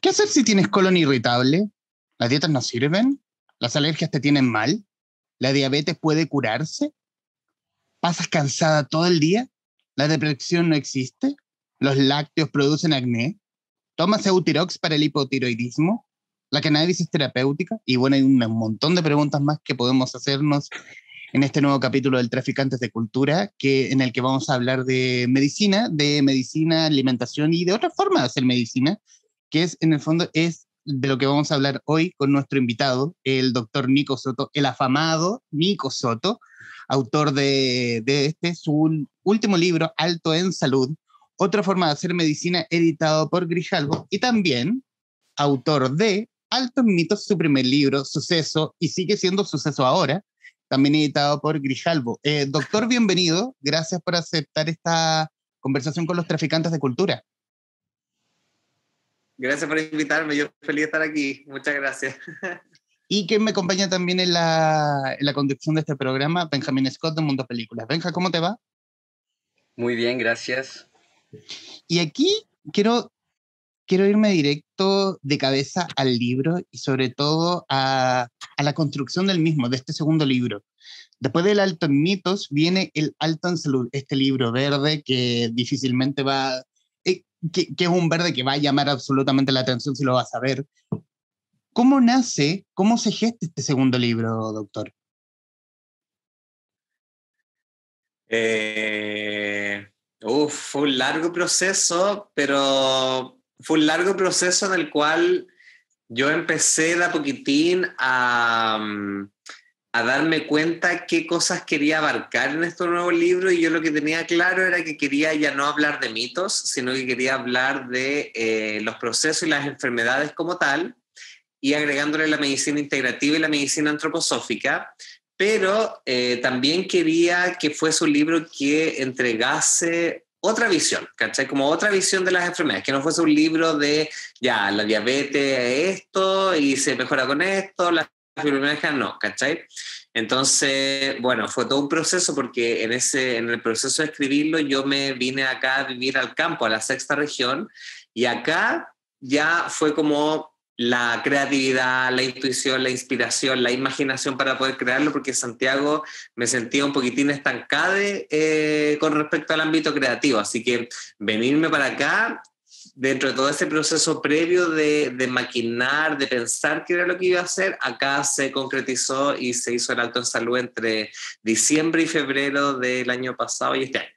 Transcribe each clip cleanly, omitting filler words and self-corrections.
¿Qué hacer si tienes colon irritable? ¿Las dietas no sirven? ¿Las alergias te tienen mal? ¿La diabetes puede curarse? ¿Pasas cansada todo el día? ¿La depresión no existe? ¿Los lácteos producen acné? ¿Tomas Eutirox para el hipotiroidismo? ¿La cannabis es terapéutica? Y bueno, hay un montón de preguntas más que podemos hacernos en este nuevo capítulo del Traficantes de Cultura, en el que vamos a hablar de medicina, alimentación y de otra forma de hacer medicina, que es, en el fondo, es de lo que vamos a hablar hoy con nuestro invitado, el doctor Nico Soto, el afamado Nico Soto, autor de su último libro, Alto en Salud, otra forma de hacer medicina, editado por Grijalbo, y también autor de Altos Mitos, su primer libro, Suceso, y sigue siendo Suceso ahora, también editado por Grijalbo. Doctor, bienvenido. Gracias por aceptar esta conversación con los traficantes de cultura. Gracias por invitarme. Yo feliz de estar aquí. Muchas gracias. Y quien me acompaña también en la conducción de este programa, Benjamín Scott de Mundo Películas. Benja, ¿cómo te va? Muy bien, gracias. Y aquí quiero irme directo de cabeza al libro y sobre todo a la construcción del mismo, de este segundo libro. Después del Alto en Mitos viene el Alto en Salud, este libro verde que difícilmente va, que es un verde que va a llamar absolutamente la atención si lo vas a ver. ¿Cómo nace, cómo se gesta este segundo libro, doctor? Fue un largo proceso, pero fue un largo proceso en el cual yo empecé de a poquitín a darme cuenta qué cosas quería abarcar en este nuevo libro, y yo lo que tenía claro era que quería ya no hablar de mitos, sino que quería hablar de los procesos y las enfermedades como tal, y agregándole la medicina integrativa y la medicina antroposófica, pero también quería que fuese un libro que entregase otra visión, ¿cachai? Como otra visión de las enfermedades, que no fuese un libro de, ya, la diabetes es esto y se mejora con esto, la fibromialgia no, ¿cachai? Entonces, bueno, fue todo un proceso porque en el proceso de escribirlo yo me vine acá a vivir al campo, a la sexta región, y acá ya fue como la creatividad, la intuición, la inspiración, la imaginación para poder crearlo, porque en Santiago me sentía un poquitín estancada con respecto al ámbito creativo, así que venirme para acá, dentro de todo ese proceso previo de maquinar, de pensar qué era lo que iba a hacer, acá se concretizó y se hizo el Alto en Salud entre diciembre y febrero del año pasado y este año.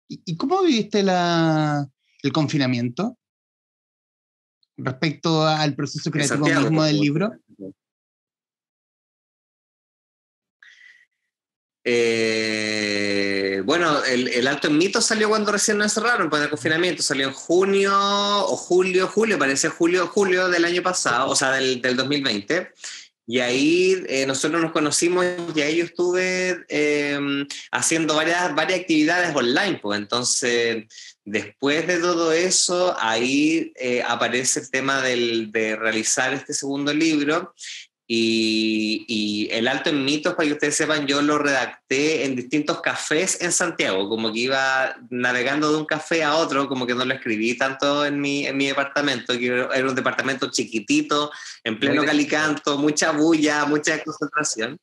¿Y cómo viviste el confinamiento respecto al proceso creativo mismo del libro? Bueno, el Alto en Mitos salió cuando recién nos encerraron, pues el confinamiento salió en junio o julio, parece julio del año pasado, o sea, del 2020. Y ahí nosotros nos conocimos y ahí yo estuve haciendo varias actividades online, pues entonces después de todo eso, ahí aparece el tema de realizar este segundo libro. Y el Alto en Mitos, para que ustedes sepan, yo lo redacté en distintos cafés en Santiago, como que iba navegando de un café a otro, como que no lo escribí tanto en mi departamento, que era un departamento chiquitito, en pleno Calicanto, mucha bulla, mucha concentración.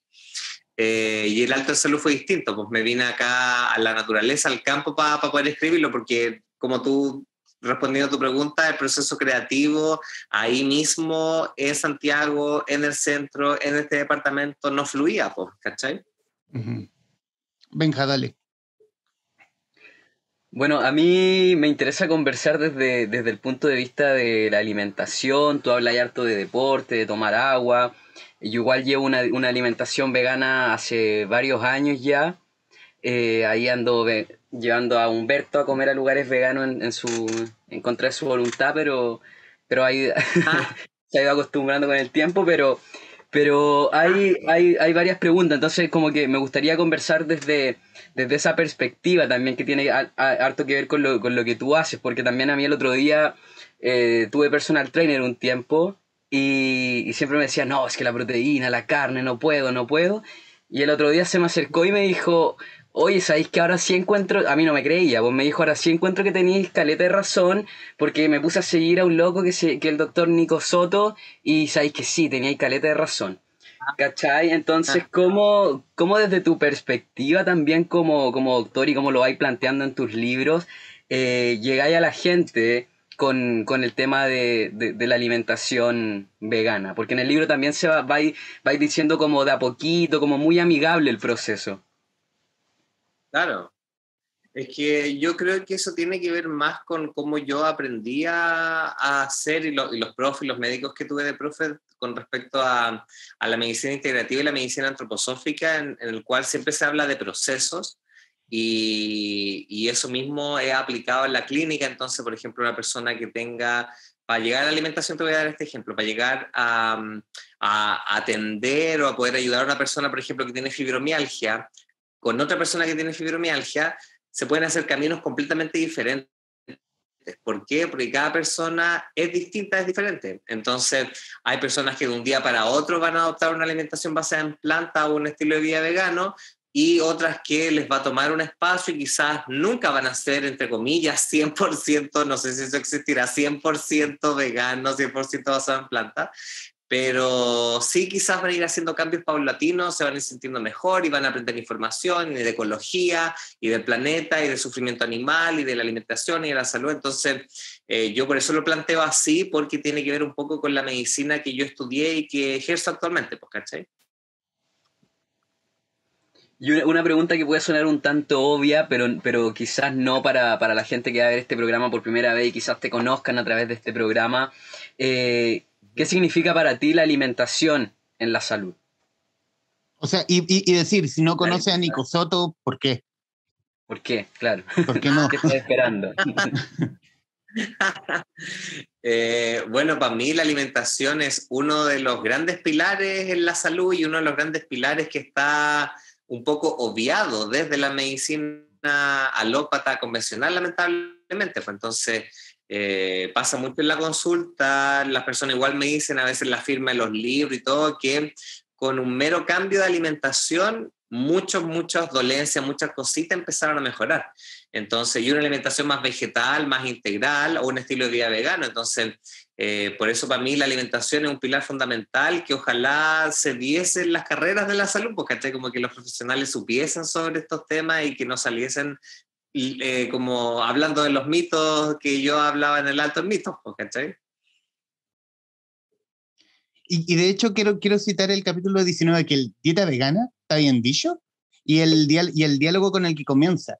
Y el Alto en Salud fue distinto, pues me vine acá a la naturaleza, al campo para poder escribirlo, porque como tú, respondiendo a tu pregunta, el proceso creativo ahí mismo en Santiago, en el centro, en este departamento, no fluía, pues, ¿cachai? Uh-huh. Benja, dale. Bueno, a mí me interesa conversar desde el punto de vista de la alimentación. Tú hablas harto de deporte, de tomar agua. Yo igual llevo una alimentación vegana hace varios años ya. Ahí ando llevando a Humberto a comer a lugares veganos en contra de su voluntad, pero ahí se ha ido acostumbrando con el tiempo, pero hay varias preguntas, entonces como que me gustaría conversar desde esa perspectiva también, que tiene harto que ver con lo que tú haces, porque también a mí el otro día tuve personal trainer un tiempo y siempre me decía, no, es que la proteína, la carne, no puedo, y el otro día se me acercó y me dijo, Oye, ¿sabéis que ahora sí encuentro? A mí no me creía, vos me dijo, ahora sí encuentro que teníais caleta de razón, porque me puse a seguir a un loco que el doctor Nico Soto, y sabéis que sí, teníais caleta de razón. ¿Cachai? Entonces, ¿cómo desde tu perspectiva también como doctor y cómo lo vais planteando en tus libros, llegáis a la gente con el tema de la alimentación vegana? Porque en el libro también vais diciendo como de a poquito, como muy amigable el proceso. Claro. Es que yo creo que eso tiene que ver más con cómo yo aprendí a hacer y los profes y los médicos que tuve de profe con respecto a la medicina integrativa y la medicina antroposófica, en el cual siempre se habla de procesos y eso mismo he aplicado en la clínica. Entonces, por ejemplo, una persona que tenga, para llegar a la alimentación, te voy a dar este ejemplo, para llegar a atender o a poder ayudar a una persona, por ejemplo, que tiene fibromialgia, con otra persona que tiene fibromialgia, se pueden hacer caminos completamente diferentes. ¿Por qué? Porque cada persona es distinta, es diferente. Entonces, hay personas que de un día para otro van a adoptar una alimentación basada en planta o un estilo de vida vegano, y otras que les va a tomar un espacio y quizás nunca van a ser, entre comillas, 100%, no sé si eso existirá, 100% vegano, 100% basado en planta, pero sí quizás van a ir haciendo cambios paulatinos, se van a ir sintiendo mejor y van a aprender información y de ecología y del planeta y del sufrimiento animal y de la alimentación y de la salud. Entonces, yo por eso lo planteo así, porque tiene que ver un poco con la medicina que yo estudié y que ejerzo actualmente, pues, ¿cachai? Y una pregunta que puede sonar un tanto obvia, pero quizás no para la gente que va a ver este programa por primera vez y quizás te conozcan a través de este programa. ¿Qué significa para ti la alimentación en la salud? O sea, y decir, si no conoce a Nico Soto, ¿por qué? ¿Por qué? Claro. ¿Por qué no? ¿Qué estás esperando? Bueno, para mí la alimentación es uno de los grandes pilares en la salud y uno de los grandes pilares que está un poco obviado desde la medicina alópata convencional, lamentablemente. Pues entonces, pasa mucho en la consulta, las personas igual me dicen a veces en la firma de los libros y todo, que con un mero cambio de alimentación, muchas dolencias, muchas cositas empezaron a mejorar. Entonces, y una alimentación más vegetal, más integral, o un estilo de vida vegano. Entonces, por eso para mí la alimentación es un pilar fundamental que ojalá se diese en las carreras de la salud, porque como que los profesionales supiesen sobre estos temas y que no saliesen como hablando de los mitos que yo hablaba en el Alto Mitos, ¿cachai? Y de hecho quiero citar el capítulo 19, que el dieta vegana, está bien dicho, y el diálogo con el que comienza.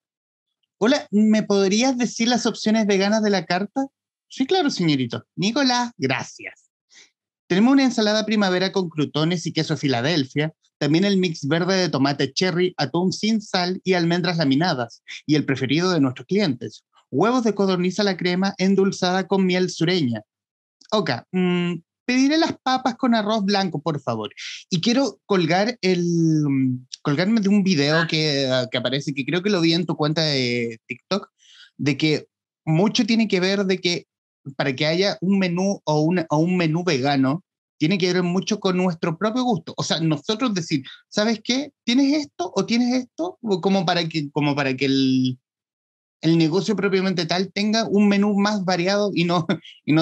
Hola, ¿me podrías decir las opciones veganas de la carta? Sí, claro, señorito. Nicolás, gracias. Tenemos una ensalada primavera con crutones y queso Filadelfia, también el mix verde de tomate cherry, atún sin sal y almendras laminadas, y el preferido de nuestros clientes, huevos de codorniz a la crema endulzada con miel sureña. Oka, pediré las papas con arroz blanco, por favor. Y quiero colgarme de un video que aparece, que creo que lo vi en tu cuenta de TikTok, de que mucho tiene que ver de que para que haya un menú o un menú vegano, tiene que ver mucho con nuestro propio gusto. O sea, nosotros decir, ¿sabes qué? ¿Tienes esto o tienes esto? O como para que el negocio propiamente tal tenga un menú más variado y no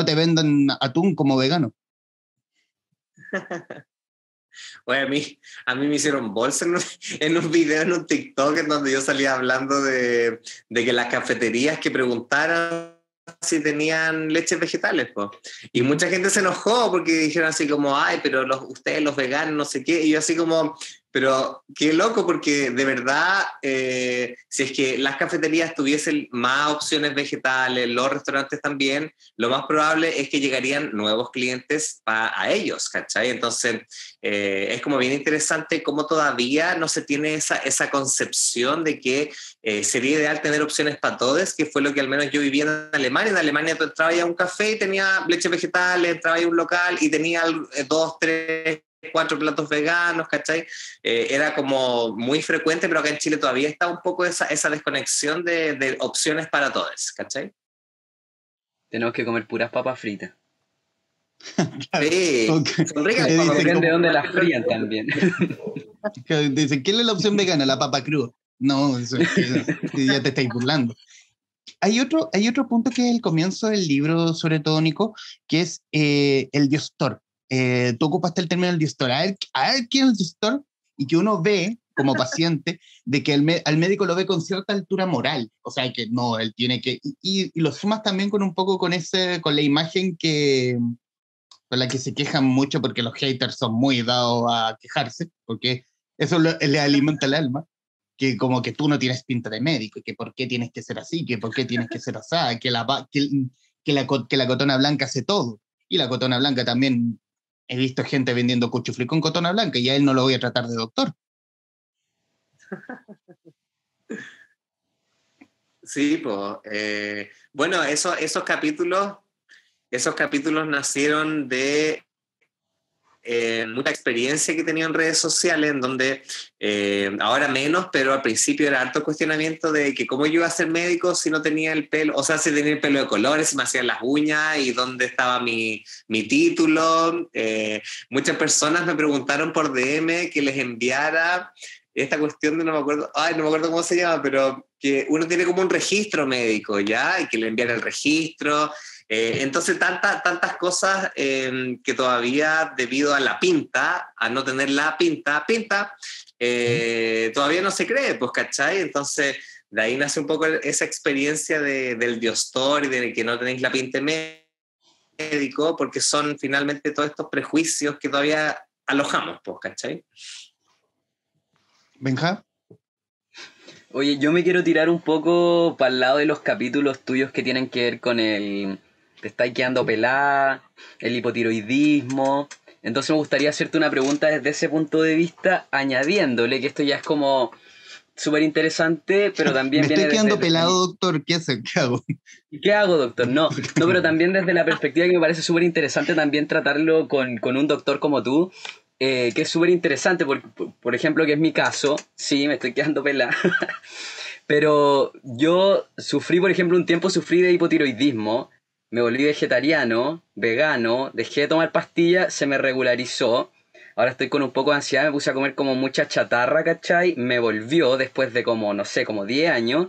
te vendan atún como vegano. Oye, a mí me hicieron bolsa en un video, en un TikTok, en donde yo salía hablando de que las cafeterías que preguntaran si tenían leches vegetales, pues. Y mucha gente se enojó porque dijeron así como, ay, pero ustedes los veganos, no sé qué. Y yo así como, pero qué loco, porque de verdad, si es que las cafeterías tuviesen más opciones vegetales, los restaurantes también, lo más probable es que llegarían nuevos clientes a ellos, ¿cachai? Entonces, es como bien interesante cómo todavía no se tiene esa concepción de que sería ideal tener opciones para todos, que fue lo que al menos yo vivía en Alemania. En Alemania tú entrabas a un café y tenía leche vegetal, entrabas a un local y tenía 2, 3, 4 platos veganos, ¿cachai? Era como muy frecuente, pero acá en Chile todavía está un poco esa desconexión de opciones para todos, ¿cachai? Tenemos que comer puras papas fritas. Sí, son ricas. Depende de dónde las frían también. Dicen, ¿qué es la opción vegana? La papa cruda. No, eso es que ya te estáis burlando. Hay otro punto que es el comienzo del libro, sobre todo, Nico, que es el diostor. Tú ocupaste el término del diostor. A ver quién es el diostor y que uno ve como paciente de que al médico lo ve con cierta altura moral. O sea, que no, él tiene que... Y lo sumas también con un poco con la imagen con la que se quejan mucho porque los haters son muy dados a quejarse, porque eso le alimenta el alma, que como que tú no tienes pinta de médico, y que por qué tienes que ser así, que por qué tienes que ser así, que la cotona blanca hace todo. Y la cotona blanca también, he visto gente vendiendo cuchuflí con cotona blanca y a él no lo voy a tratar de doctor. Sí, pues. Bueno, esos capítulos nacieron de mucha experiencia que he tenido en redes sociales, en donde ahora menos, pero al principio era harto cuestionamiento de que cómo yo iba a ser médico si no tenía el pelo, o sea, si tenía el pelo de colores, si me hacían las uñas y dónde estaba mi título. Muchas personas me preguntaron por DM que les enviara esta cuestión de, no me acuerdo cómo se llama, pero que uno tiene como un registro médico, ¿ya? Y que le enviara el registro. Entonces, tantas cosas que todavía, debido a la pinta, a no tener la pinta, todavía no se cree, pues, ¿cachai? Entonces, de ahí nace un poco esa experiencia del diostor y de que no tenéis la pinta médico, porque son finalmente todos estos prejuicios que todavía alojamos, pues, ¿cachai? Benja. Oye, yo me quiero tirar un poco para el lado de los capítulos tuyos que tienen que ver con el... Te estáis quedando pelada, el hipotiroidismo. Entonces me gustaría hacerte una pregunta desde ese punto de vista, añadiéndole que esto ya es como súper interesante, pero también Me viene estoy quedando desde pelado, doctor. ¿Qué hace? ¿Qué hago? ¿Qué hago, doctor? No, pero también desde la perspectiva que me parece súper interesante también tratarlo con un doctor como tú, que es súper interesante, por ejemplo, que es mi caso, sí, me estoy quedando pelada, pero yo sufrí, por ejemplo, un tiempo sufrí de hipotiroidismo, me volví vegetariano, vegano, dejé de tomar pastillas, se me regularizó, ahora estoy con un poco de ansiedad, me puse a comer como mucha chatarra, ¿cachai? Me volvió después de como, no sé, como 10 años.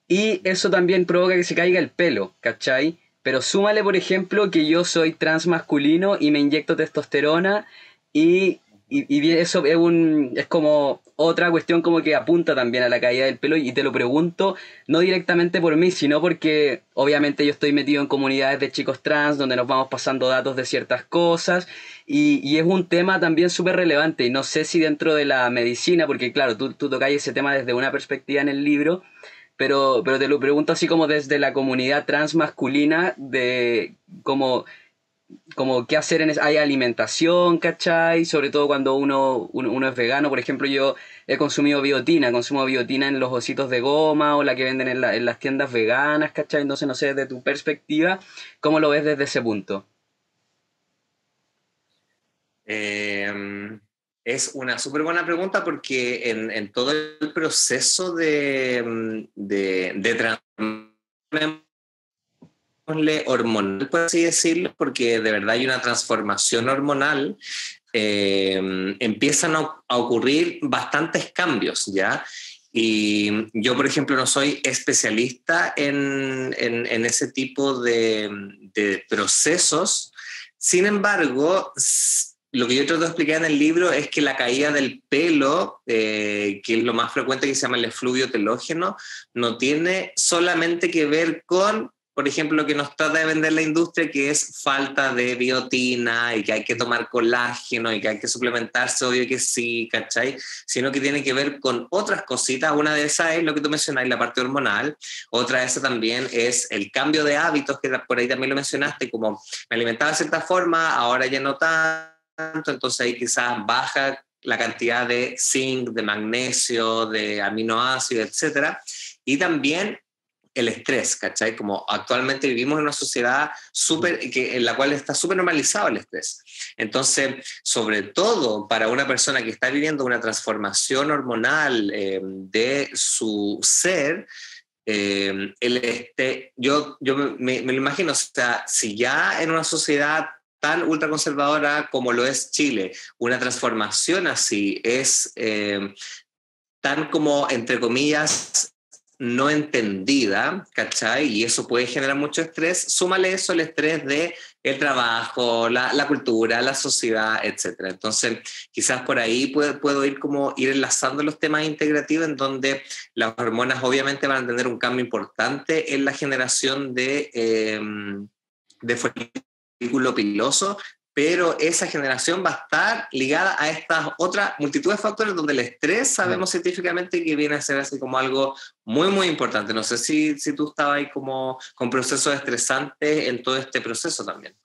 Y eso también provoca que se caiga el pelo, ¿cachai? Pero súmale, por ejemplo, que yo soy trans masculino y me inyecto testosterona y eso es como otra cuestión como que apunta también a la caída del pelo y te lo pregunto no directamente por mí, sino porque obviamente yo estoy metido en comunidades de chicos trans donde nos vamos pasando datos de ciertas cosas y es un tema también súper relevante y no sé si dentro de la medicina, porque claro, tú tocas ese tema desde una perspectiva en el libro, pero te lo pregunto así como desde la comunidad trans masculina, de como qué hacer hay alimentación, ¿cachai? Sobre todo cuando uno es vegano. Por ejemplo, yo he consumo biotina en los ositos de goma o la que venden en las tiendas veganas, ¿cachai? Entonces, no sé, desde tu perspectiva, ¿cómo lo ves desde ese punto? Es una súper buena pregunta porque en todo el proceso de transformación hormonal, por así decirlo, porque de verdad hay una transformación hormonal, empiezan a ocurrir bastantes cambios, ¿ya? Y yo, por ejemplo, no soy especialista en ese tipo de procesos. Sin embargo, lo que yo trato de explicar en el libro es que la caída del pelo, que es lo más frecuente, que se llama el efluvio telógeno, no tiene solamente que ver con, por ejemplo, lo que nos trata de vender la industria, que es falta de biotina y que hay que tomar colágeno y que hay que suplementarse, obvio que sí, ¿cachai? Sino que tiene que ver con otras cositas. Una de esas es lo que tú mencionás, la parte hormonal. Otra de esas también es el cambio de hábitos, que por ahí también lo mencionaste, como me alimentaba de cierta forma, ahora ya no tanto, entonces ahí quizás baja la cantidad de zinc, de magnesio, de aminoácidos, etcétera. Y también el estrés, ¿cachai? Como actualmente vivimos en una sociedad en la cual está súper normalizado el estrés. Entonces, sobre todo para una persona que está viviendo una transformación hormonal de su ser, yo me lo imagino, o sea, si ya en una sociedad tan ultraconservadora como lo es Chile, una transformación así es tan como, entre comillas, no entendida, ¿cachai? Y eso puede generar mucho estrés. Súmale eso el estrés de el trabajo, la cultura, la sociedad, etcétera. Entonces, quizás por ahí puedo ir enlazando los temas integrativos en donde las hormonas obviamente van a tener un cambio importante en la generación de folículo piloso, pero esa generación va a estar ligada a estas otras multitud de factores donde el estrés sabemos científicamente que viene a ser así como algo muy, muy importante. No sé si tú estabas ahí como con procesos estresantes en todo este proceso también.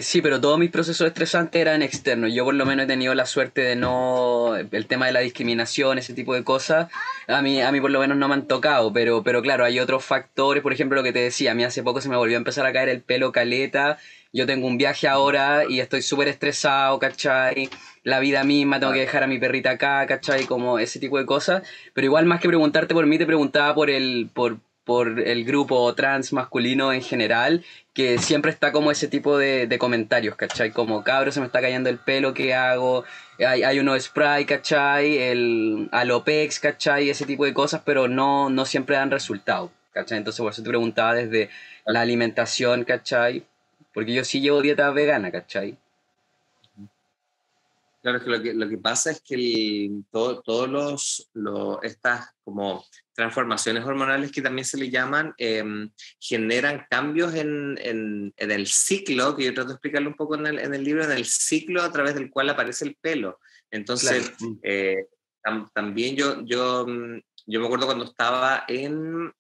Sí, pero todos mis procesos estresantes eran externos. Yo por lo menos he tenido la suerte de no... El tema de la discriminación, ese tipo de cosas, a mí por lo menos no me han tocado. Pero claro, hay otros factores. Por ejemplo, lo que te decía, a mí hace poco se me volvió a empezar a caer el pelo caleta. Yo tengo un viaje ahora y estoy súper estresado, ¿cachai? La vida misma, tengo que dejar a mi perrita acá, ¿cachai? Como ese tipo de cosas. Pero igual más que preguntarte por mí, te preguntaba por el grupo trans masculino en general, que siempre está como ese tipo de comentarios, ¿cachai? Como, cabro, se me está cayendo el pelo, ¿qué hago? Hay uno de spray, ¿cachai? El Alopex, ¿cachai? Ese tipo de cosas, pero no siempre dan resultado, ¿cachai? Entonces por eso te preguntaba desde la alimentación, ¿cachai? Porque yo sí llevo dieta vegana, ¿cachai? Claro, es que lo que pasa es que todos estas como transformaciones hormonales que también se le llaman generan cambios en el ciclo, que yo trato de explicarlo un poco en el libro, en el ciclo a través del cual aparece el pelo. Entonces, también yo me acuerdo cuando estaba en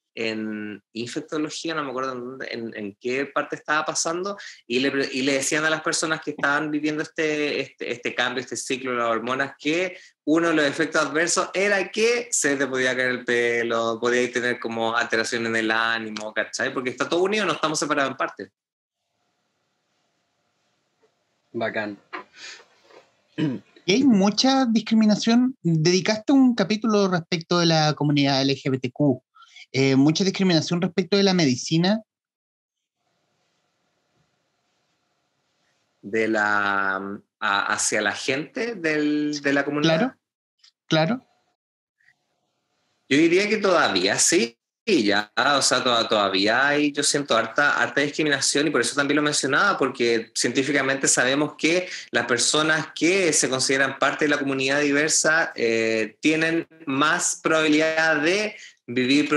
infectología, no me acuerdo en qué parte estaba pasando, y le decían a las personas que estaban viviendo este cambio, este ciclo de las hormonas, que uno de los efectos adversos era que se te podía caer el pelo, podías tener como alteración en el ánimo, ¿cachai? Porque está todo unido, no estamos separados en partes. Bacán. Y hay mucha discriminación. Dedicaste un capítulo respecto de la comunidad LGBTQ. Mucha discriminación respecto de la medicina. Hacia la gente de la comunidad. Claro. Yo diría que todavía sí, ya, o sea, todavía hay, yo siento harta discriminación, y por eso también lo mencionaba, porque científicamente sabemos que las personas que se consideran parte de la comunidad diversa tienen más probabilidad de vivir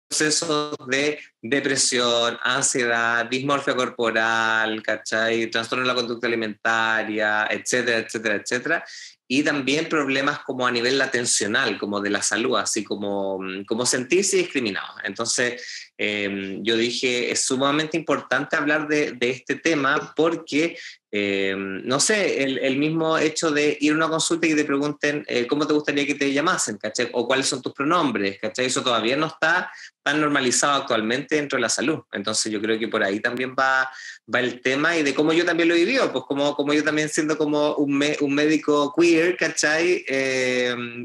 procesos de depresión, ansiedad, dismorfia corporal, ¿cachai? Trastorno de la conducta alimentaria, etcétera, etcétera, etcétera. Y también problemas como a nivel atencional, como de la salud, así como sentirse discriminado. Entonces, yo dije, es sumamente importante hablar de este tema porque, no sé, el mismo hecho de ir a una consulta y que te pregunten cómo te gustaría que te llamasen, ¿cachai? O cuáles son tus pronombres, ¿cachai? Eso todavía no está tan normalizado actualmente dentro de la salud. Entonces, yo creo que por ahí también va el tema, y de cómo yo también lo he vivido, pues como yo también siendo como un médico queer, ¿cachai?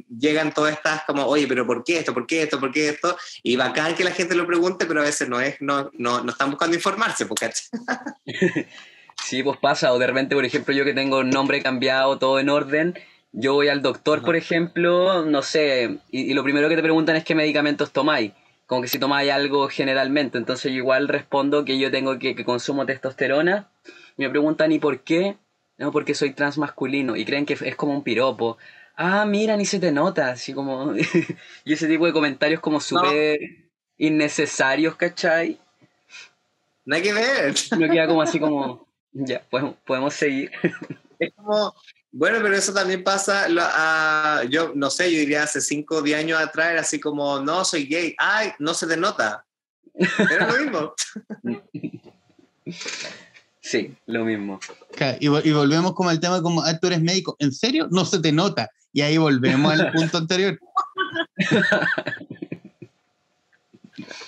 Llegan todas estas como, oye, pero ¿por qué esto? ¿Por qué esto? ¿Por qué esto? Y bacán que la gente lo pregunte, pero a veces no están buscando informarse, pues, ¿cachai? Sí, pues pasa, o de repente, por ejemplo, yo que tengo el nombre cambiado, todo en orden, yo voy al doctor, por ejemplo, no sé, y lo primero que te preguntan es qué medicamentos tomáis. Como que si tomáis algo generalmente, entonces yo igual respondo que yo tengo que consumo testosterona, y me preguntan ¿y por qué? No, porque soy transmasculino, y creen que es como un piropo. Ah, mira, ni se te nota, así como... y ese tipo de comentarios como súper innecesarios, ¿cachai? Nada que ver. Uno queda como así como... Ya, podemos seguir. Es como, bueno, pero eso también pasa, yo no sé, yo diría hace 5 o 10 años atrás era así como, no, soy gay, ay, no se te nota. Era lo mismo. Sí, lo mismo. Y volvemos como al tema como, tú eres médico, ¿en serio? No se te nota. Y ahí volvemos al punto anterior.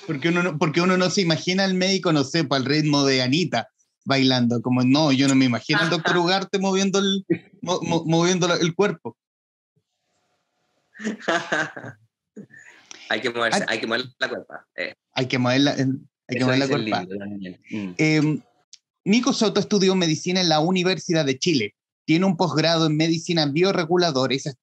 Porque uno no se imagina al médico, no sé, para el ritmo de Anita bailando, como no, yo no me imagino al doctor Ugarte moviendo el cuerpo. Hay que moverse, hay que mover la cuerpa. Hay que mover la cuerpa. Nico Soto estudió medicina en la Universidad de Chile. Tiene un posgrado en medicina bioreguladora y se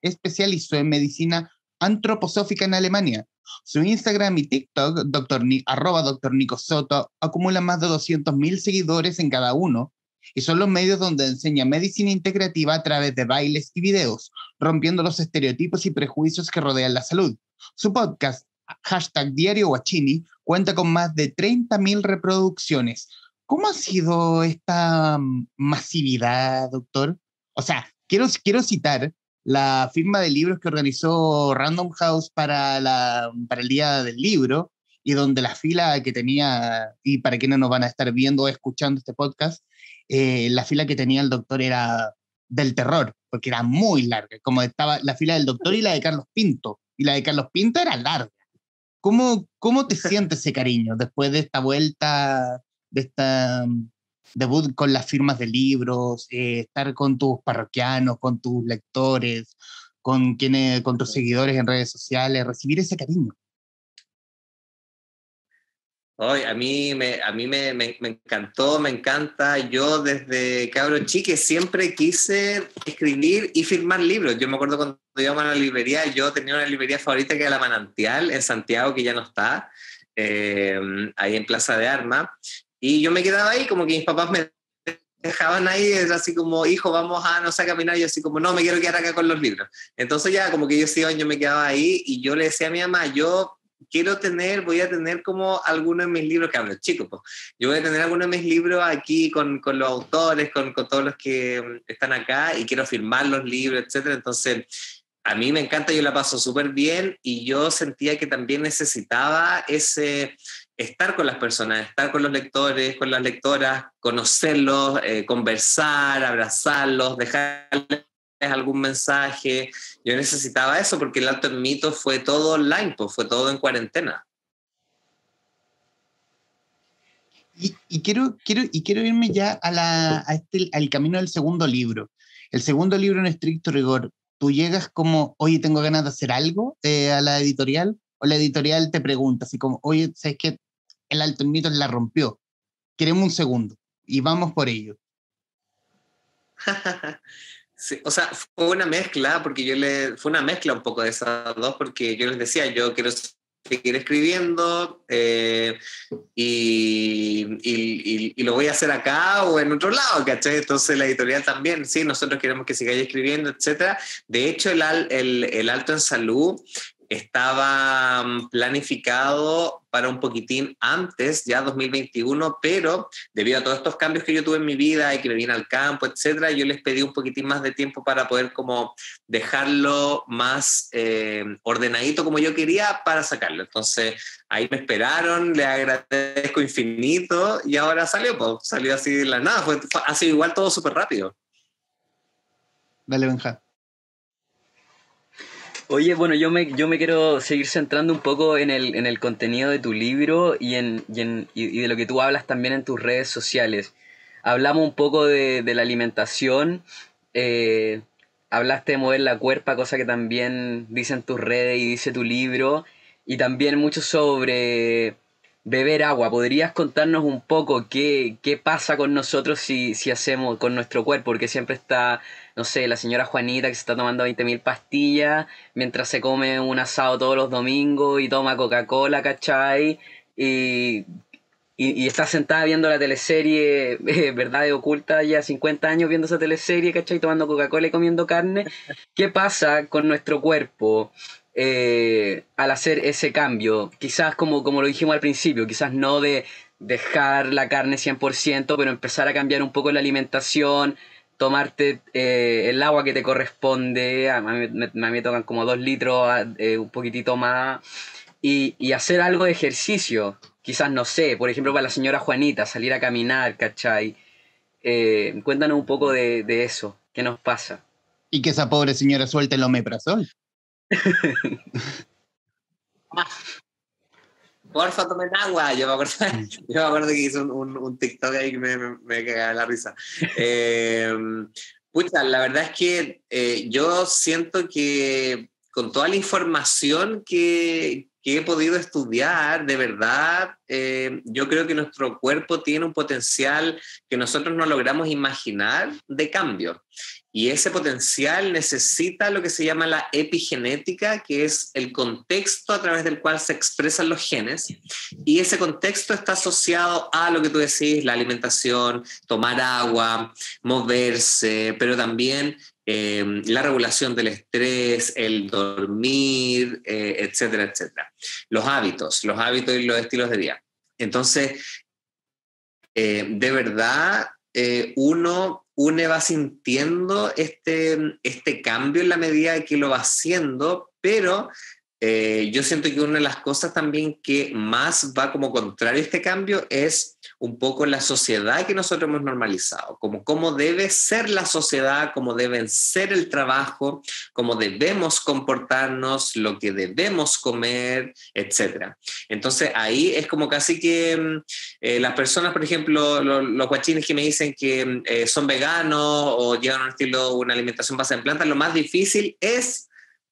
especializó en medicina antroposófica en Alemania. Su Instagram y TikTok, @Dr. Nico Soto, acumulan más de 200.000 seguidores en cada uno y son los medios donde enseña medicina integrativa a través de bailes y videos, rompiendo los estereotipos y prejuicios que rodean la salud. Su podcast, #Diario Guachini, cuenta con más de 30.000 reproducciones. ¿Cómo ha sido esta masividad, doctor? O sea, quiero citar la firma de libros que organizó Random House para el Día del Libro, y donde la fila que tenía, y para quienes nos van a estar viendo o escuchando este podcast, la fila que tenía el doctor era del terror, porque era muy larga, como estaba la fila del doctor y la de Carlos Pinto, y la de Carlos Pinto era larga. ¿Cómo te sientes ese cariño después de esta vuelta, de esta debut con las firmas de libros, estar con tus parroquianos, con tus lectores, con tus seguidores en redes sociales, recibir ese cariño? Hoy, a mí me encantó, me encanta. Yo desde cabro chique siempre quise escribir y firmar libros. Yo me acuerdo cuando íbamos a la librería, yo tenía una librería favorita que era La Manantial, en Santiago, que ya no está, ahí en Plaza de Armas. Y yo me quedaba ahí, como que mis papás me dejaban ahí, era así como, hijo, vamos a, no sé, a caminar. Y yo así como, no, me quiero quedar acá con los libros. Entonces ya como que ellos iban, yo me quedaba ahí y yo le decía a mi mamá, voy a tener como algunos de mis libros, que hablo chicos, pues. Yo voy a tener algunos de mis libros aquí con los autores, con todos los que están acá, y quiero firmar los libros, etcétera. Entonces, a mí me encanta, yo la paso súper bien, y yo sentía que también necesitaba estar con las personas, estar con los lectores, con las lectoras, conocerlos, conversar, abrazarlos, dejarles algún mensaje. Yo necesitaba eso porque el Alto en Mito fue todo online, pues fue todo en cuarentena. Y quiero irme ya al camino del segundo libro. El segundo libro, en estricto rigor, tú llegas como, oye, tengo ganas de hacer algo, a la editorial, o la editorial te pregunta, así como, oye, ¿sabes qué? El Alto en Mito la rompió. Queremos un segundo y vamos por ello. Sí, o sea, fue una mezcla, fue una mezcla un poco de esas dos, porque yo les decía, yo quiero seguir escribiendo, y lo voy a hacer acá o en otro lado, ¿cachai? Entonces la editorial también, sí, nosotros queremos que sigáis escribiendo, etcétera. De hecho, el Alto en Salud estaba planificado para un poquitín antes, ya 2021, pero debido a todos estos cambios que yo tuve en mi vida y que me vine al campo, etcétera, yo les pedí un poquitín más de tiempo para poder como dejarlo más ordenadito como yo quería para sacarlo. Entonces ahí me esperaron, les agradezco infinito, y ahora salió así de la nada, ha sido igual todo súper rápido. Dale, Benja. Oye, bueno, yo me quiero seguir centrando un poco en el contenido de tu libro y de lo que tú hablas también en tus redes sociales. Hablamos un poco de la alimentación, hablaste de mover la cuerpa, cosa que también dicen tus redes y dice tu libro, y también mucho sobre beber agua. ¿Podrías contarnos un poco qué pasa con nosotros si hacemos con nuestro cuerpo? Porque siempre está, no sé, la señora Juanita que se está tomando 20.000 pastillas mientras se come un asado todos los domingos y toma Coca-Cola, ¿cachai? Y está sentada viendo la teleserie Verdades Ocultas, ya 50 años viendo esa teleserie, ¿cachai? Tomando Coca-Cola y comiendo carne. ¿Qué pasa con nuestro cuerpo al hacer ese cambio? Quizás como lo dijimos al principio, quizás no de dejar la carne 100%, pero empezar a cambiar un poco la alimentación, tomarte el agua que te corresponde. A mí me tocan como 2 litros, un poquitito más, y hacer algo de ejercicio. Quizás, no sé, por ejemplo, para la señora Juanita, salir a caminar, ¿cachai? Cuéntanos un poco de eso, ¿qué nos pasa? Y que esa pobre señora suelte el omeprazol. Porfa, tomen agua. Yo me acuerdo que hice un TikTok ahí que me cagaba la risa. Pucha, la verdad es que yo siento que con toda la información que que he podido estudiar, de verdad, yo creo que nuestro cuerpo tiene un potencial que nosotros no logramos imaginar de cambio. Y ese potencial necesita lo que se llama la epigenética, que es el contexto a través del cual se expresan los genes. Y ese contexto está asociado a lo que tú decís, la alimentación, tomar agua, moverse, pero también la regulación del estrés, el dormir, etcétera, etcétera. Los hábitos y los estilos de vida. Entonces, de verdad, uno va sintiendo este cambio en la medida que lo va haciendo, pero yo siento que una de las cosas también que más va como contrario a este cambio es un poco la sociedad que nosotros hemos normalizado, como cómo debe ser la sociedad, cómo deben ser el trabajo, cómo debemos comportarnos, lo que debemos comer, etc. Entonces ahí es como casi que las personas, por ejemplo, los guachines que me dicen que son veganos o llevan un estilo, una alimentación basada en plantas, lo más difícil es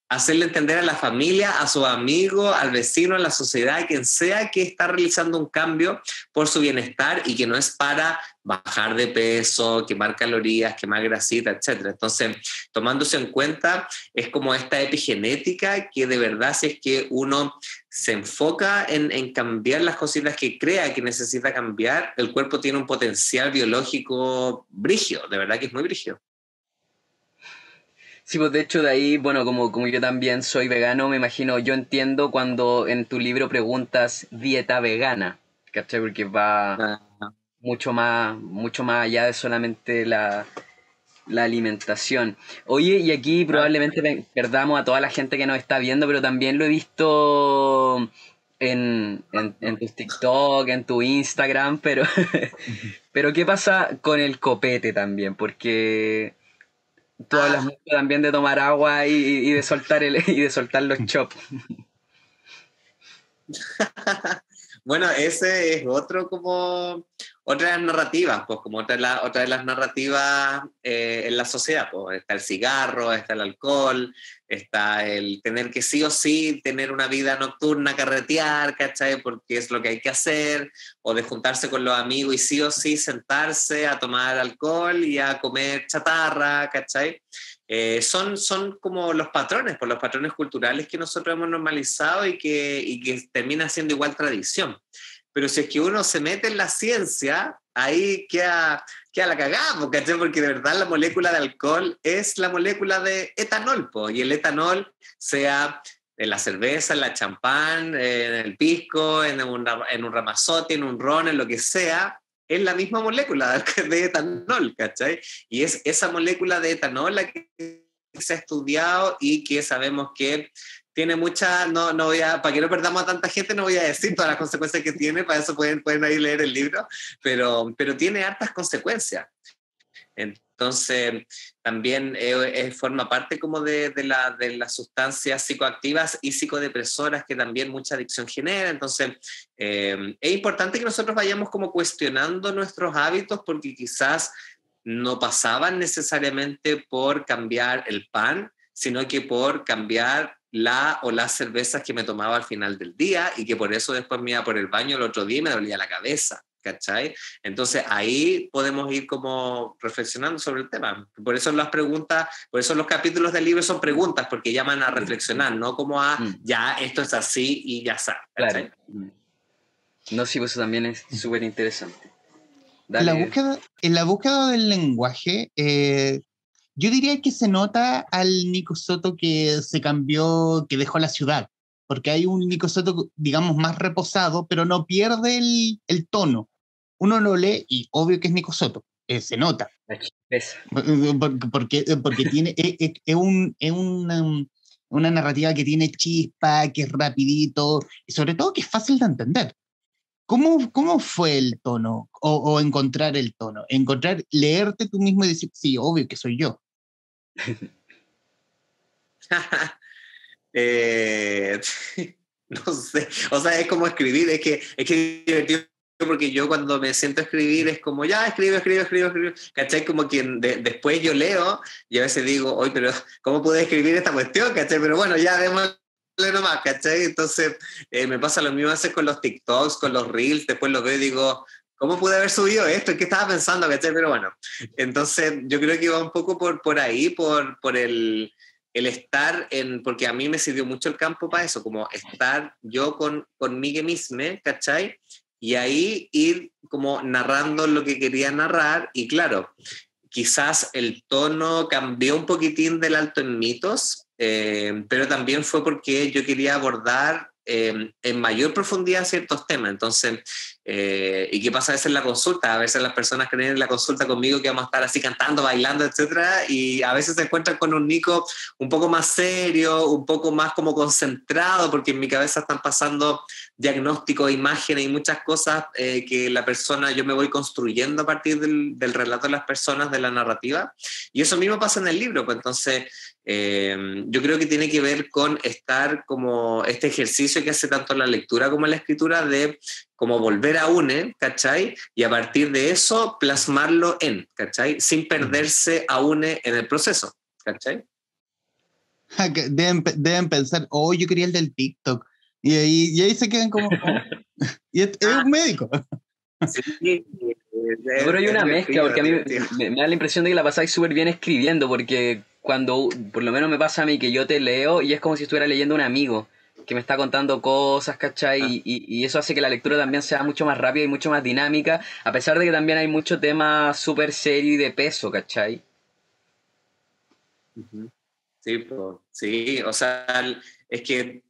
hacerle entender a la familia, a su amigo, al vecino, a la sociedad, a quien sea que está realizando un cambio por su bienestar y que no es para bajar de peso, quemar calorías, quemar grasita, etc. Entonces, tomándose en cuenta, es como esta epigenética que de verdad, si es que uno se enfoca en cambiar las cositas que crea que necesita cambiar, el cuerpo tiene un potencial biológico brígido, de verdad que es muy brígido. Sí, pues de hecho de ahí, bueno, como yo también soy vegano, me imagino, yo entiendo cuando en tu libro preguntas dieta vegana, ¿cachai? Porque va mucho más allá de solamente la alimentación. Oye, y aquí probablemente perdamos a toda la gente que nos está viendo, pero también lo he visto en tus TikTok, en tu Instagram, pero, pero ¿qué pasa con el copete también? Porque tú hablas mucho también de tomar agua y de soltar y de soltar los chops. Bueno, ese es otra de las narrativas, pues como otra de las narrativas en la sociedad, pues está el cigarro, está el alcohol, está el tener que sí o sí tener una vida nocturna, carretear, ¿cachai? Porque es lo que hay que hacer, o de juntarse con los amigos y sí o sí sentarse a tomar alcohol y a comer chatarra, ¿cachai? Son como los patrones, por los patrones culturales que nosotros hemos normalizado y que termina siendo igual tradición. Pero si es que uno se mete en la ciencia, ahí queda la cagada, ¿cachai? Porque de verdad la molécula de alcohol es la molécula de etanol, y el etanol, sea en la cerveza, en la champán, en el pisco, en un ramazote, en un ron, en lo que sea, es la misma molécula de etanol, ¿cachai? Y es esa molécula de etanol la que se ha estudiado y que sabemos que tiene mucha, no voy a, para que no perdamos a tanta gente, no voy a decir todas las consecuencias que tiene, para eso pueden ahí leer el libro, pero tiene hartas consecuencias. Entonces, también forma parte como de las sustancias psicoactivas y psicodepresoras que también mucha adicción genera. Entonces, es importante que nosotros vayamos como cuestionando nuestros hábitos, porque quizás no pasaban necesariamente por cambiar el pan, sino que por cambiar las cervezas que me tomaba al final del día, y que por eso después me iba por el baño el otro día y me dolía la cabeza, ¿cachai? Entonces ahí podemos ir como reflexionando sobre el tema. Por eso las preguntas, por eso los capítulos del libro son preguntas, porque llaman a reflexionar, no como a ya esto es así y ya está, ¿cachai? Claro. No, sí, pues eso también es súper interesante. En la búsqueda del lenguaje, yo diría que se nota al Nico Soto que se cambió, que dejó la ciudad, porque hay un Nico Soto, digamos, más reposado, pero no pierde el tono. Uno lo lee y obvio que es Nico Soto, se nota. Porque tiene, es una narrativa que tiene chispa, que es rapidito, y sobre todo que es fácil de entender. ¿Cómo fue el tono? O encontrar el tono. Leerte tú mismo y decir, sí, obvio que soy yo. No sé, o sea, es como escribir, es que es divertido, porque yo cuando me siento a escribir es como, ya, escribo, ¿cachai? Como que después yo leo y a veces digo, oye, pero ¿cómo puedo escribir esta cuestión? ¿Cachai? Pero bueno, ya vemos nomás, ¿cachai? Entonces me pasa lo mismo a veces con los TikToks, con los Reels, después los veo y digo, ¿cómo pude haber subido esto? ¿En qué estaba pensando, cachai? Pero bueno, entonces yo creo que va un poco por ahí, por el estar en, porque a mí me sirvió mucho el campo para eso, como estar yo conmigo mismo, ¿cachai? Y ahí ir como narrando lo que quería narrar, y claro, quizás el tono cambió un poquitín del Alto en Mitos, pero también fue porque yo quería abordar en mayor profundidad ciertos temas. Entonces, ¿y qué pasa a veces en la consulta? A veces las personas creen en la consulta conmigo que vamos a estar así cantando, bailando, etcétera, y a veces se encuentran con un Nico un poco más serio, un poco más como concentrado, porque en mi cabeza están pasando diagnósticos, imágenes y muchas cosas que la persona, yo me voy construyendo a partir del relato de las personas, de la narrativa, y eso mismo pasa en el libro. Pues entonces yo creo que tiene que ver con estar como este ejercicio que hace tanto la lectura como la escritura de como volver a UNE, ¿cachai? Y a partir de eso plasmarlo en, ¿cachai? Sin perderse a UNE en el proceso, ¿cachai? Deben pensar, oh, yo quería el del TikTok. Y ahí se quedan como, oh. Y es un médico. Sí, no, pero hay una mezcla, porque a mí me da la impresión de que la pasáis súper bien escribiendo, porque cuando, por lo menos me pasa a mí, que yo te leo y es como si estuviera leyendo a un amigo que me está contando cosas, ¿cachai? Y eso hace que la lectura también sea mucho más rápida y mucho más dinámica, a pesar de que también hay mucho tema súper serio y de peso, ¿cachai? Sí, sí, o sea, es que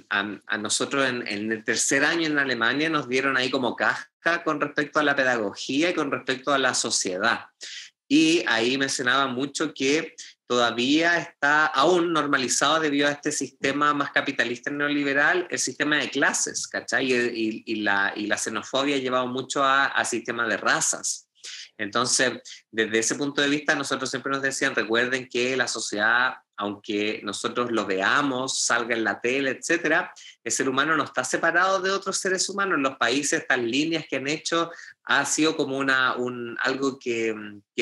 a nosotros en el tercer año en Alemania nos dieron ahí como caja con respecto a la pedagogía y con respecto a la sociedad. Y ahí mencionaba mucho que todavía está aún normalizado debido a este sistema más capitalista neoliberal, el sistema de clases, ¿cachai? Y la xenofobia ha llevado mucho a sistema de razas. Entonces, desde ese punto de vista, nosotros siempre nos decían, recuerden que la sociedad, aunque nosotros lo veamos, salga en la tele, etcétera, el ser humano no está separado de otros seres humanos. En los países, estas líneas que han hecho ha sido como algo que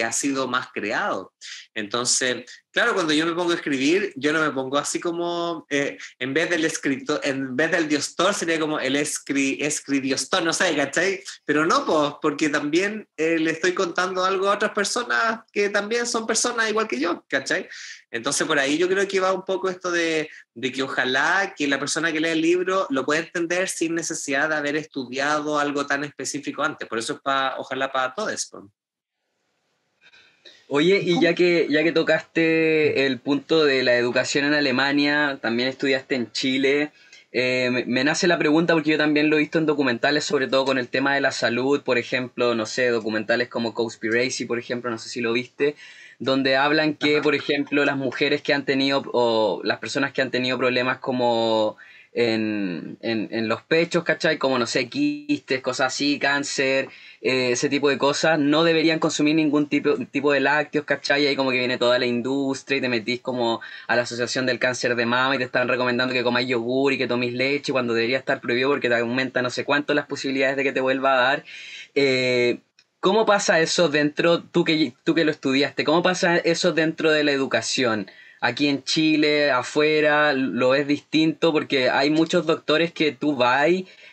ha sido más creado. Entonces, claro, cuando yo me pongo a escribir, yo no me pongo así como, en vez del escritor, en vez del diostor, sería como el escridiostor, no sé, ¿cachai? Pero no, pues, porque también le estoy contando algo a otras personas que también son personas igual que yo, ¿cachai? Entonces, por ahí yo creo que va un poco esto de que ojalá que la persona que lee el libro lo pueda entender sin necesidad de haber estudiado algo tan específico antes. Por eso es ojalá para todos. Pues. Oye, y ya que tocaste el punto de la educación en Alemania, también estudiaste en Chile, me nace la pregunta porque yo también lo he visto en documentales, sobre todo con el tema de la salud, por ejemplo, no sé, documentales como Cowspiracy, por ejemplo, no sé si lo viste, donde hablan que, por ejemplo, las mujeres que han tenido, o las personas que han tenido problemas como en los pechos, ¿cachai? Como, no sé, quistes, cosas así, cáncer, ese tipo de cosas, no deberían consumir ningún tipo de lácteos, ¿cachai? Y ahí como que viene toda la industria y te metís como a la Asociación del Cáncer de Mama y te están recomendando que comáis yogur y que toméis leche cuando debería estar prohibido porque te aumenta no sé cuánto las posibilidades de que te vuelva a dar. ¿Cómo pasa eso dentro, tú que lo estudiaste, cómo pasa eso dentro de la educación? Aquí en Chile, afuera, lo es distinto porque hay muchos doctores que tú vas,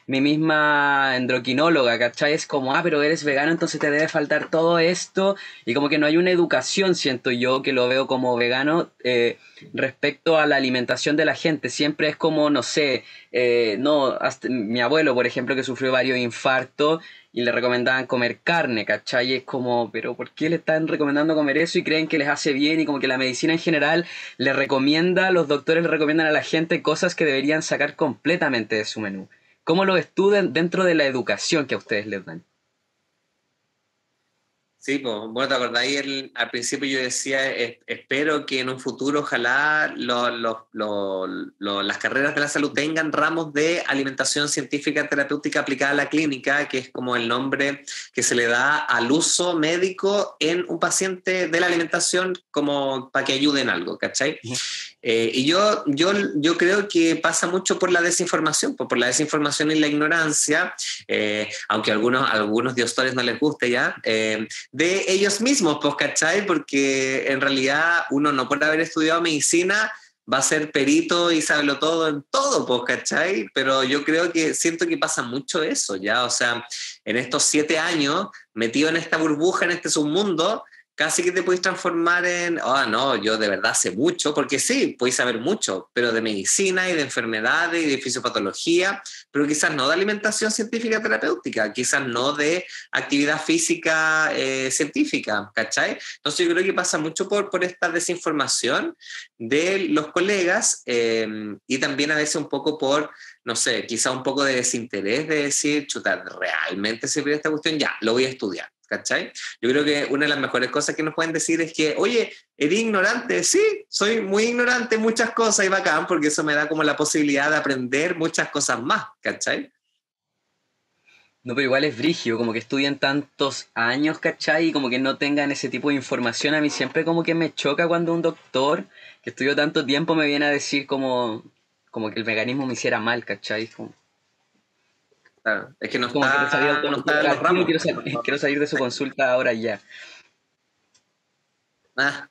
mi misma endocrinóloga, ¿cachai? Es como, pero eres vegano, entonces te debe faltar todo esto. Y como que no hay una educación, siento yo, que lo veo como vegano, respecto a la alimentación de la gente. Siempre es como, no sé, mi abuelo, por ejemplo, que sufrió varios infartos, y le recomendaban comer carne, ¿cachai? Y es como, pero ¿por qué le están recomendando comer eso? Y creen que les hace bien, y como que la medicina en general los doctores le recomiendan a la gente cosas que deberían sacar completamente de su menú. ¿Cómo lo estudian dentro de la educación que a ustedes les dan? Sí, pues, bueno, ¿te acordáis? Al principio yo decía, espero que en un futuro ojalá las carreras de la salud tengan ramos de alimentación científica terapéutica aplicada a la clínica, que es como el nombre que se le da al uso médico en un paciente de la alimentación como para que ayude en algo, ¿cachai? Y yo creo que pasa mucho por la desinformación, por la desinformación y la ignorancia, aunque a algunos diostores no les guste ya, de ellos mismos, pues, ¿cachai? Porque en realidad uno no puede haber estudiado medicina va a ser perito y sábelo todo en todo, pues, ¿cachai? Pero yo siento que pasa mucho eso, ¿ya? O sea, en estos 7 años, metido en esta burbuja, en este submundo, casi que te puedes transformar en, no, yo de verdad sé mucho, porque sí, puedes saber mucho, pero de medicina y de enfermedades y de fisiopatología, pero quizás no de alimentación científica terapéutica, quizás no de actividad física científica, ¿cachai? Entonces yo creo que pasa mucho por esta desinformación de los colegas y también a veces un poco por, no sé, quizá un poco de desinterés de decir, chuta, ¿realmente se pide esta cuestión? Ya, lo voy a estudiar. ¿Cachai? Yo creo que una de las mejores cosas que nos pueden decir es que, oye, ¿eres ignorante? Sí, soy muy ignorante en muchas cosas y bacán, porque eso me da como la posibilidad de aprender muchas cosas más, ¿cachai? No, pero igual es brígido, como que estudian tantos años, ¿cachai? Y como que no tengan ese tipo de información. A mí siempre como que me choca cuando un doctor que estudió tanto tiempo me viene a decir como que el mecanismo me hiciera mal, ¿cachai? Claro, es que no Como quiero salir, no está en los ramos. quiero salir de su consulta ahora ya, Ah,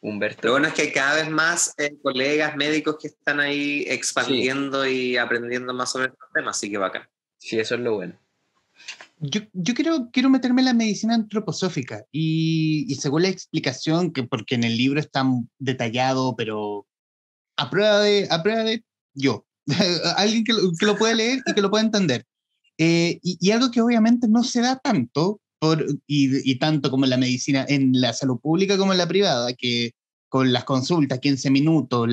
lo Humberto. bueno es que hay cada vez más colegas médicos que están ahí Sí, expandiendo y aprendiendo más sobre estos temas, así que bacán. sí, eso es lo bueno. Yo quiero meterme en la medicina antroposófica y según la explicación, porque en el libro está detallado, pero a prueba de yo, alguien que lo pueda leer y que lo pueda entender. Y algo que obviamente no se da tanto, y tanto como en la medicina, en la salud pública como en la privada, que con las consultas, 15 minutos,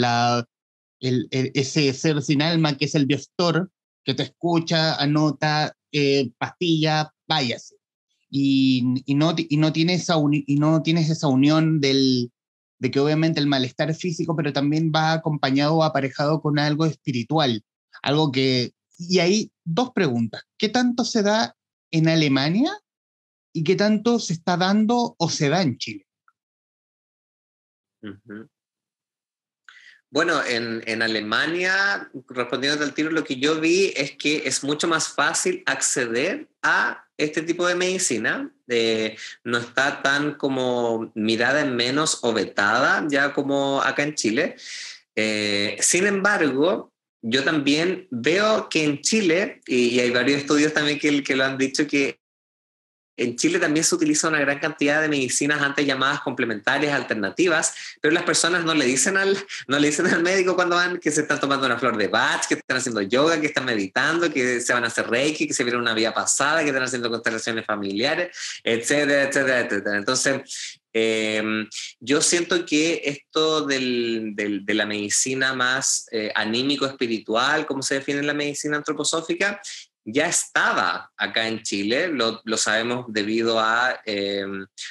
ese ser sin alma que es el biostor, que te escucha, anota, pastilla, váyase. Y no tienes esa unión de que obviamente el malestar físico, pero también va acompañado o aparejado con algo espiritual, algo que... Y hay dos preguntas. ¿Qué tanto se da en Alemania y qué tanto se está dando o se da en Chile? Uh-huh. Bueno, en Alemania, respondiendo al tiro, lo que yo vi es que es mucho más fácil acceder a este tipo de medicina. No está tan como mirada en menos o vetada ya como acá en Chile. Sin embargo, yo también veo que en Chile, y hay varios estudios también que lo han dicho, que en Chile también se utiliza una gran cantidad de medicinas antes llamadas complementarias, alternativas, pero las personas no le dicen al médico cuando van que se están tomando una flor de Bach, que están haciendo yoga, que están meditando, que se van a hacer reiki, que se vieron una vida pasada, que están haciendo constelaciones familiares, etcétera, etcétera, etcétera. Entonces, yo siento que esto de la medicina más anímico-espiritual, como se define en la medicina antroposófica, ya estaba acá en Chile, lo sabemos debido a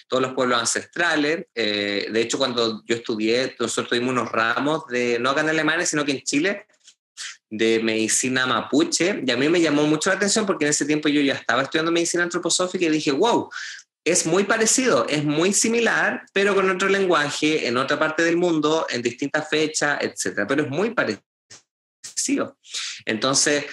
todos los pueblos ancestrales. De hecho, cuando yo estudié, nosotros tuvimos unos ramos, no acá en Alemania, sino que en Chile, de medicina mapuche, y a mí me llamó mucho la atención porque en ese tiempo yo ya estaba estudiando medicina antroposófica y dije, wow, es muy parecido, es muy similar, pero con otro lenguaje, en otra parte del mundo, en distintas fechas, etcétera. Pero es muy parecido. Entonces,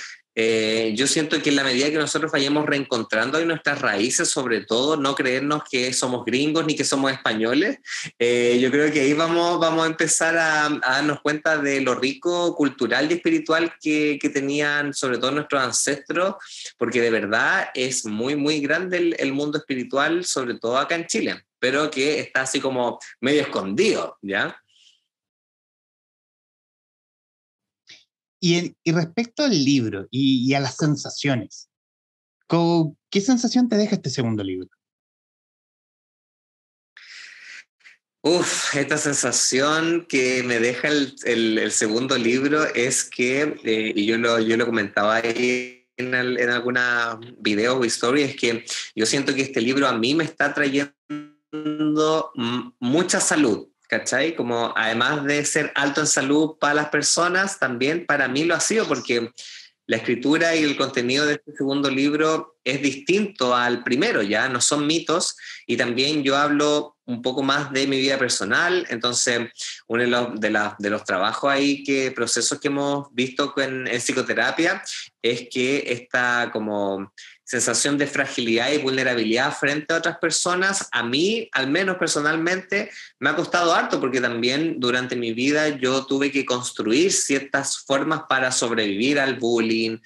yo siento que en la medida que nosotros vayamos reencontrando ahí nuestras raíces, sobre todo, no creernos que somos gringos ni que somos españoles, yo creo que ahí vamos a empezar a darnos cuenta de lo rico cultural y espiritual que tenían sobre todo nuestros ancestros, porque de verdad es muy, muy grande el mundo espiritual, sobre todo acá en Chile, pero que está así como medio escondido, ¿ya? Y respecto al libro y a las sensaciones, ¿qué sensación te deja este segundo libro? Esta sensación que me deja el segundo libro es que, y yo lo comentaba ahí en alguna video o historia, es que yo siento que este libro a mí me está trayendo mucha salud, ¿cachai? Como además de ser alto en salud para las personas, también para mí lo ha sido, porque la escritura y el contenido de este segundo libro es distinto al primero, ya no son mitos, y también yo hablo un poco más de mi vida personal. Entonces uno de los trabajos ahí, procesos que hemos visto en psicoterapia, es que esta como sensación de fragilidad y vulnerabilidad frente a otras personas, a mí, al menos personalmente, me ha costado harto, porque también durante mi vida yo tuve que construir ciertas formas para sobrevivir al bullying,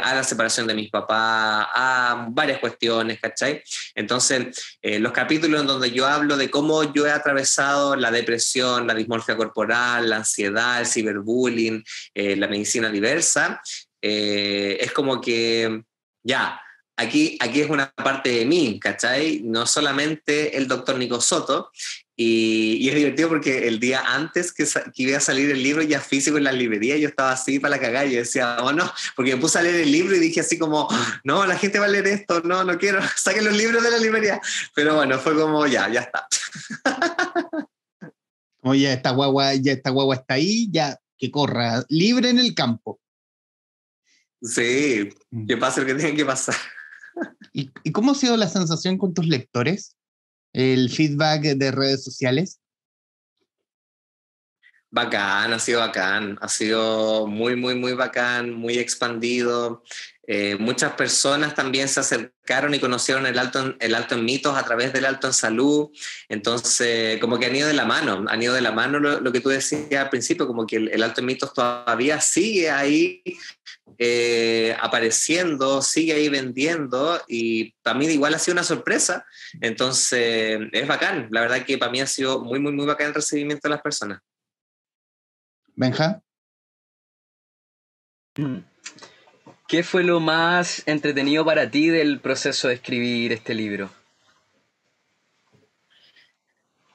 a la separación de mis papás, a varias cuestiones, ¿cachai? Entonces, los capítulos en donde yo hablo de cómo yo he atravesado la depresión, la dismorfia corporal, la ansiedad, el ciberbullying, la medicina diversa, es como que ya, aquí es una parte de mí, ¿cachai? No solamente el doctor Nico Soto, y es divertido porque el día antes que iba a salir el libro ya físico en la librería, yo estaba así para la cagada, yo decía, oh no, porque me puse a leer el libro y dije así como, no, la gente va a leer esto, no quiero, saquen los libros de la librería, pero bueno, fue como ya está. Oye, esta guagua está ahí, ya que corra, libre en el campo. Sí, que pase lo que tenga que pasar. ¿Y cómo ha sido la sensación con tus lectores? ¿El feedback de redes sociales? Bacán, ha sido muy, muy, muy bacán, muy expandido. Muchas personas también se acercaron y conocieron el alto en mitos a través del alto en salud. Entonces, como que han ido de la mano lo que tú decías al principio, como que el alto en mitos todavía sigue ahí apareciendo, sigue ahí vendiendo, y para mí igual ha sido una sorpresa. Entonces, es bacán. La verdad que para mí ha sido muy, muy, muy bacán el recibimiento de las personas. Benja. ¿Qué fue lo más entretenido para ti del proceso de escribir este libro?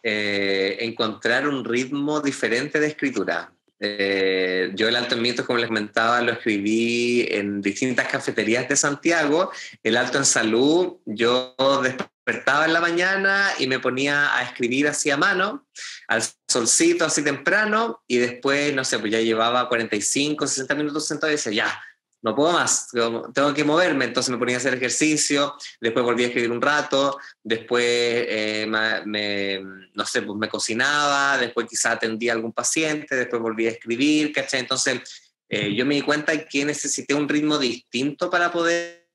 Encontrar un ritmo diferente de escritura. Yo el Alto en Mitos, como les comentaba, lo escribí en distintas cafeterías de Santiago. El Alto en Salud, yo despertaba en la mañana y me ponía a escribir así a mano, al solcito, así temprano, y después, no sé, pues ya llevaba 45, 60 minutos sentado y decía, ya, no puedo más, tengo que moverme. Entonces me ponía a hacer ejercicio, después volví a escribir un rato, después no sé, pues me cocinaba, después quizá atendía a algún paciente, después volví a escribir, ¿cachai? Entonces yo me di cuenta que necesité un ritmo distinto para poder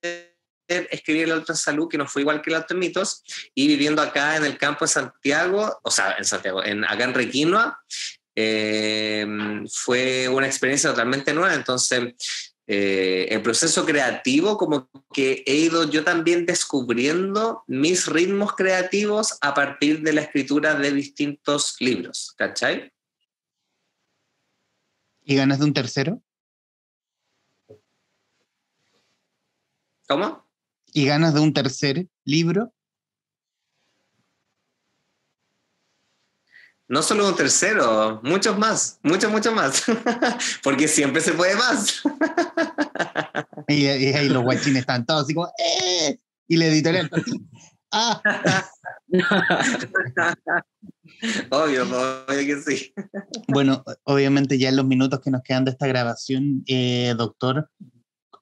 escribir el Alto en Salud, que no fue igual que el Alto en Mitos, y viviendo acá en el campo de Santiago, acá en Requinoa, fue una experiencia totalmente nueva. Entonces el proceso creativo, como que he ido yo también descubriendo mis ritmos creativos a partir de la escritura de distintos libros, ¿cachai? ¿Y ganas de un tercero? ¿Cómo? ¿Y ganas de un tercer libro? No solo un tercero, muchos más, mucho más, porque siempre se puede más. Y ahí los guachines están todos así como, ¡eh! Y la editorial está así, ¡ah! Obvio que sí. Bueno, obviamente ya en los minutos que nos quedan de esta grabación, doctor,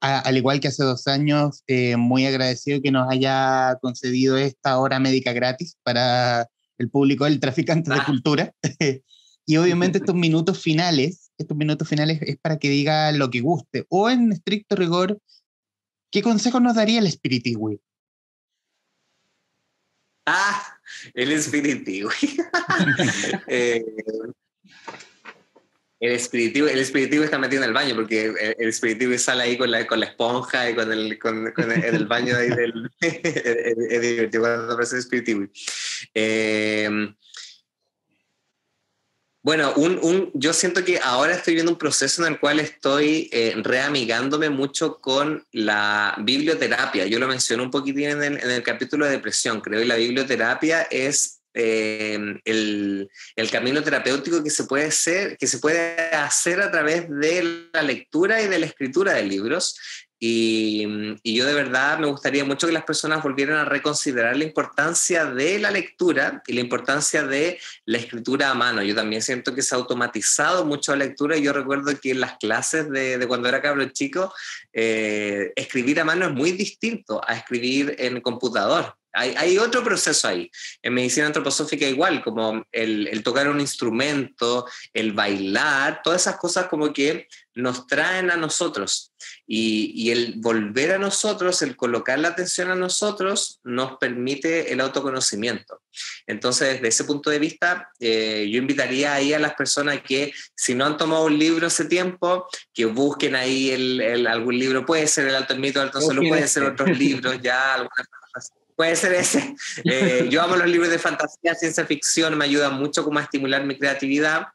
al igual que hace 2 años, muy agradecido que nos haya concedido esta hora médica gratis para el público del Traficantes de Cultura. Y obviamente estos minutos finales es para que diga lo que guste, o en estricto rigor, ¿qué consejo nos daría el Spiritiwi? El Spiritiwi. El espiritivo está metido en el baño, porque el espiritivo sale ahí con la esponja y con el baño ahí del... es divertido cuando aparece el espiritivo. Bueno, yo siento que ahora estoy viendo un proceso en el cual estoy reamigándome mucho con la biblioterapia. Yo lo mencioné un poquitín en el capítulo de depresión, creo, y la biblioterapia es el camino terapéutico que se puede hacer a través de la lectura y de la escritura de libros. Y yo de verdad me gustaría mucho que las personas volvieran a reconsiderar la importancia de la lectura y la importancia de la escritura a mano. Yo también siento que se ha automatizado mucho la lectura, y yo recuerdo que en las clases de cuando era cabro chico, escribir a mano es muy distinto a escribir en computador. Hay otro proceso ahí. En medicina antroposófica igual, como el tocar un instrumento, el bailar, todas esas cosas como que nos traen a nosotros. Y el volver a nosotros, el colocar la atención a nosotros, nos permite el autoconocimiento. Entonces, desde ese punto de vista, yo invitaría ahí a las personas que, si no han tomado un libro hace tiempo, que busquen ahí algún libro. Puede ser El Alto Mito, El Alto Solo, puede ser otros libros, ya algunas cosas. Puede ser ese. Yo amo los libros de fantasía, ciencia ficción, me ayudan mucho como a estimular mi creatividad.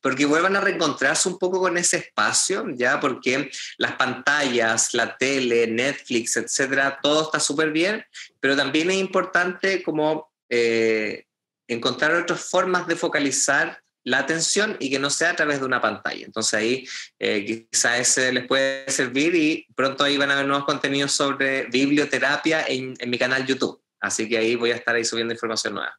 Porque vuelvan a reencontrarse un poco con ese espacio, ¿ya? Porque las pantallas, la tele, Netflix, etcétera, todo está súper bien, pero también es importante como encontrar otras formas de focalizar la atención y que no sea a través de una pantalla. Entonces ahí quizás ese les puede servir y pronto ahí van a ver nuevos contenidos sobre biblioterapia en mi canal YouTube. Así que ahí voy a estar ahí subiendo información nueva.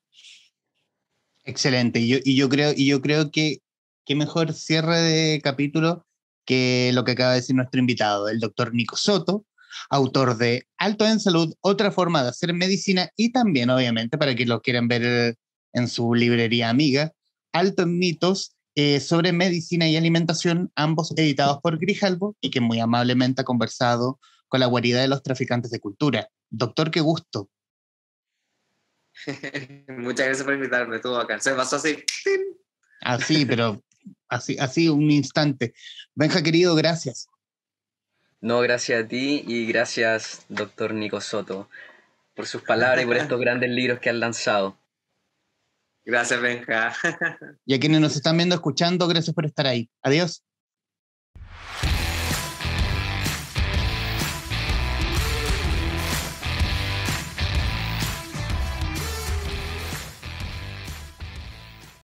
Excelente. Y yo creo que qué mejor cierre de capítulo que lo que acaba de decir nuestro invitado, el doctor Nico Soto, autor de Alto en Salud, otra forma de hacer medicina, y también, obviamente, para que lo quieran ver en su librería amiga, Alto en Mitos, sobre medicina y alimentación, ambos editados por Grijalbo, y que muy amablemente ha conversado con la guarida de los traficantes de cultura. Doctor, qué gusto. Muchas gracias por invitarme, estuvo acá. Se pasó así. Así, pero así un instante. Benja, querido, gracias. No, gracias a ti y gracias, doctor Nico Soto, por sus palabras y por estos grandes libros que han lanzado. Gracias, Benja. Y a quienes nos están viendo, escuchando, gracias por estar ahí. Adiós.